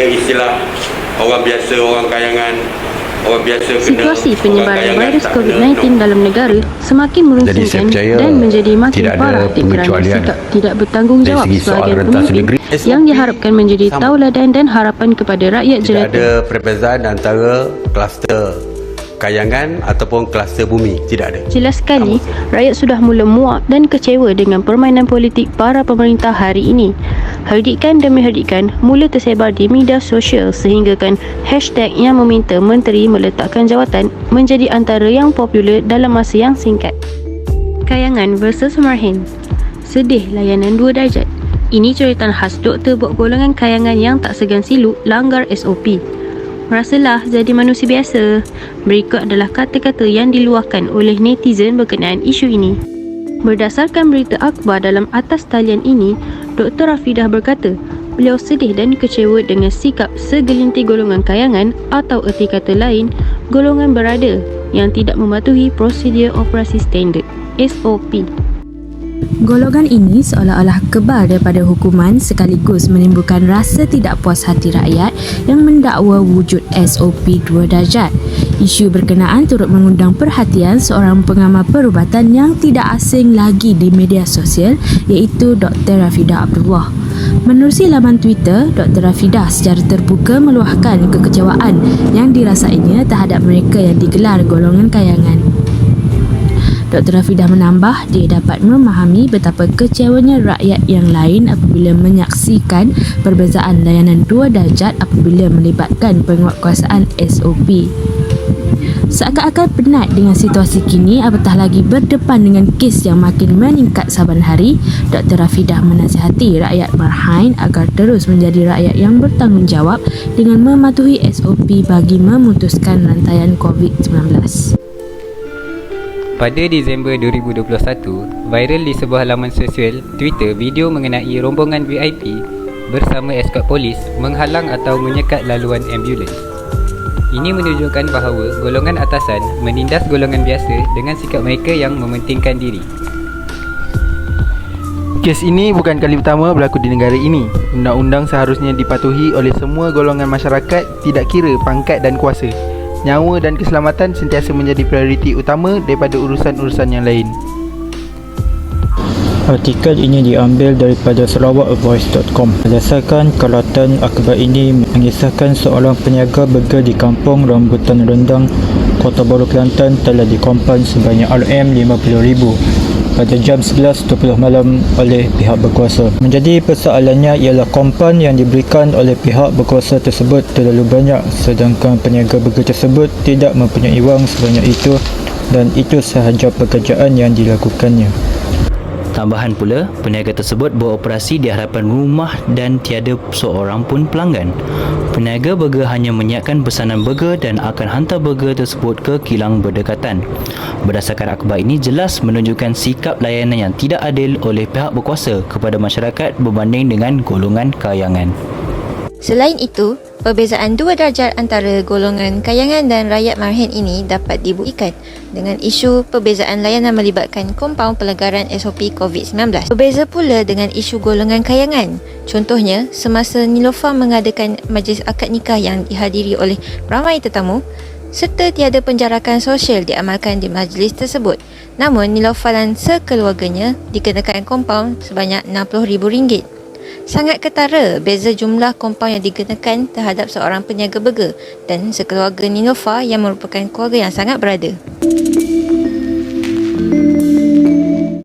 istilah orang biasa, orang kayangan, orang biasa kena, situasi penyebaran virus COVID-19 dalam negara semakin merunsingkan dan menjadi makin parah kerana sikap tidak bertanggungjawab sebahagian pemimpin yang diharapkan menjadi tauladan dan harapan kepada rakyat jelata. Tidak ada perbezaan antara kluster kayangan ataupun kluster bumi, tidak ada. Jelas sekali, rakyat sudah mula muak dan kecewa dengan permainan politik para pemerintah hari ini. Herdikan demi herdikan mula tersebar di media sosial sehinggakan hashtag yang meminta menteri meletakkan jawatan menjadi antara yang popular dalam masa yang singkat. Kayangan versus Marhen. Sedih layanan 2 darjat. Ini ceritan khas doktor buat golongan kayangan yang tak segan silu langgar SOP. Merasalah jadi manusia biasa. Berikut adalah kata-kata yang diluahkan oleh netizen berkenaan isu ini. Berdasarkan berita akhbar dalam atas talian ini, Dr. Rafidah berkata, beliau sedih dan kecewa dengan sikap segelintir golongan kayangan atau erti kata lain, golongan berada yang tidak mematuhi prosedur operasi standard SOP. Golongan ini seolah-olah kebal daripada hukuman sekaligus menimbulkan rasa tidak puas hati rakyat yang mendakwa wujud SOP 2 darjat. Isu berkenaan turut mengundang perhatian seorang pengamal perubatan yang tidak asing lagi di media sosial iaitu Dr. Rafidah Abdullah. Menerusi laman Twitter, Dr. Rafidah secara terbuka meluahkan kekecewaan yang dirasainya terhadap mereka yang digelar golongan kayangan. Dr. Rafidah menambah, dia dapat memahami betapa kecewanya rakyat yang lain apabila menyaksikan perbezaan layanan 2 darjat apabila melibatkan penguatkuasaan SOP. Seakan-akan penat dengan situasi kini apatah lagi berdepan dengan kes yang makin meningkat saban hari, Dr. Rafidah menasihati rakyat Marhain agar terus menjadi rakyat yang bertanggungjawab dengan mematuhi SOP bagi memutuskan rantaian COVID-19. Pada Disember 2021, viral di sebuah laman sosial Twitter video mengenai rombongan VIP bersama eskort polis menghalang atau menyekat laluan ambulans. Ini menunjukkan bahawa golongan atasan menindas golongan biasa dengan sikap mereka yang mementingkan diri. Kes ini bukan kali pertama berlaku di negara ini. Undang-undang seharusnya dipatuhi oleh semua golongan masyarakat, tidak kira pangkat dan kuasa. Nyawa dan keselamatan sentiasa menjadi prioriti utama daripada urusan-urusan yang lain. Artikel ini diambil daripada sarawakvoice.com. Berdasarkan kalatan akhbar ini mengisahkan seorang peniaga burger di kampung Rambutan Rendang, Kota Baru, Kelantan telah dikompan sebanyak RM50,000 pada jam 11.20 malam oleh pihak berkuasa. Menjadi persoalannya ialah kompan yang diberikan oleh pihak berkuasa tersebut terlalu banyak sedangkan peniaga burger tersebut tidak mempunyai wang sebanyak itu dan itu sahaja pekerjaan yang dilakukannya. Tambahan pula, peniaga tersebut beroperasi di hadapan rumah dan tiada seorang pun pelanggan. Peniaga burger hanya menyiapkan pesanan burger dan akan hantar burger tersebut ke kilang berdekatan. Berdasarkan akhbar ini jelas menunjukkan sikap layanan yang tidak adil oleh pihak berkuasa kepada masyarakat berbanding dengan golongan kayangan. Selain itu, perbezaan 2 darjat antara golongan kayangan dan rakyat Marhen ini dapat dibuktikan dengan isu perbezaan layanan melibatkan kompaun pelanggaran SOP COVID-19. Berbeza pula dengan isu golongan kayangan. Contohnya, semasa Niloufar mengadakan majlis akad nikah yang dihadiri oleh ramai tetamu, serta tiada penjarakan sosial diamalkan di majlis tersebut. Namun, Niloufar dan sekeluarganya dikenakan kompaun sebanyak RM60,000. Sangat ketara beza jumlah kompaun yang dikenakan terhadap seorang peniaga burger dan sekeluarga Niloufar yang merupakan keluarga yang sangat berada.